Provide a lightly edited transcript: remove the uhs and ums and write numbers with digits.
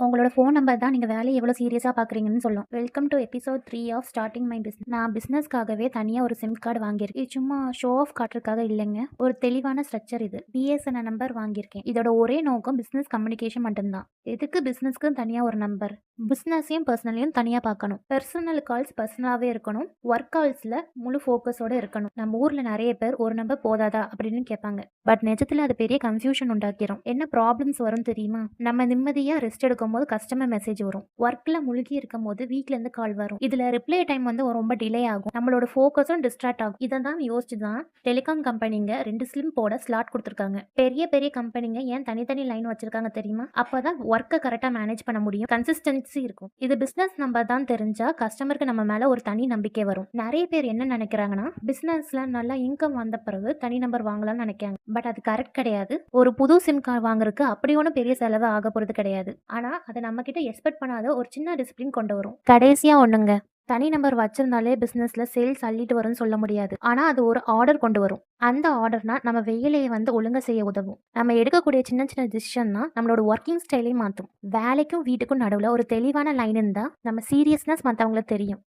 உங்களோட phone number தான் நீங்க வேலைய எவ்வளோ சீரியஸா பார்க்குறீங்கன்னு சொல்லும். Welcome to episode 3 of starting my business. நான் பிசினஸ்க்காகவே தனியா ஒரு சிம் கார்டு வாங்கியிருக்கேன். இது சும்மா ஷோ ஆஃப் காட்டுறதுக்காக இல்லைங்க. ஒரு தெளிவான ஸ்ட்ரக்சர் இது. பிஎஸ்என்எல் நம்பர் வாங்கியிருக்கேன். இதோட ஒரே நோக்கம் பிசினஸ் கம்யூனிகேஷன் மட்டும்தான். எதுக்கு பிசினஸ்க்கு தனியா ஒரு நம்பர்? பிசினஸையும் பர்சனலையும் தனியா பார்க்கணும். பர்சனல் கால்ஸ் பர்சனலாவே இருக்கணும். ஒர்க் கால்ஸ்ல முழு ஃபோக்கஸோட இருக்கணும். நம்ம ஊர்ல நிறைய பேர் ஒரு நம்பர் போதாதா அப்படின்னு கேட்பாங்க. பட் நிஜத்துல அது பெரிய கன்ஃபியூஷன் உண்டாக்கிரும். என்ன ப்ராப்ளம்ஸ் வரும் தெரியுமா? நம்ம நிம்மதியா ரெஸ்ட் எடுக்கும் போது கஸ்டமர் மெசேஜ் வரும். ஒர்க்ல முழுகி இருக்கும் போது வீட்ல இருந்து கால் வரும். இதுல ரிப்ளை டைம் ரொம்ப டிலே ஆகும். நம்மளோட ஃபோக்கஸும் டிஸ்ட்ராக்ட் ஆகும். இதை தான் யோசிச்சு தான் டெலிகாம் கம்பெனிங்க 2 ஸ்லிம் போட ஸ்லாட் கொடுத்துருக்காங்க. பெரிய பெரிய கம்பெனிங்க ஏன் தனித்தனி லைன் வச்சிருக்காங்க தெரியுமா? அப்பதான் ஒர்க்கை கரெக்டா மேனேஜ் பண்ண முடியும். கன்சிஸ்டன்சி இருக்கும். இது பிசினஸ் நம்பர் தான் தெரிஞ்சா கஸ்டமருக்கு நம்ம மேல ஒரு தனி நம்பிக்கை வரும். நிறைய பேர் என்ன நினைக்கிறாங்கன்னா, பிசினஸ்ல நல்லா இன்கம் வந்த பிறகு தனி நம்பர் வாங்கலாம்னு நினைக்காங்க. பட் அது கரெக்ட் கிடையாது. ஒரு புது சிம் கார்டு வாங்குறதுக்கு அப்படி ஒன்றும் பெரிய செலவு ஆக போறது கிடையாது. ஆனா அதை நம்ம கிட்ட எக்ஸ்பெக்ட் பண்ணாத ஒரு சின்ன டிசிப்ளின் கொண்டு வரும். கடைசியா ஒண்ணுங்க, தனி நம்பர் வச்சிருந்தாலே பிசினஸ்ல சேல்ஸ் அள்ளிட்டு வரும்னு சொல்ல முடியாது. ஆனா அது ஒரு ஆர்டர் கொண்டு வரும். அந்த ஆர்டர்னா நம்ம வேலையை ஒழுங்கா செய்ய உதவும். நம்ம எடுக்கக்கூடிய சின்ன சின்ன டிசிஷன் தான் நம்மளோட ஒர்க்கிங் ஸ்டைலையும் மாற்றும். வேலைக்கும் வீட்டுக்கும் நடுவில் ஒரு தெளிவான லைன் இருந்தா நம்ம சீரியஸ்னஸ் மற்றவங்களுக்கு தெரியும்.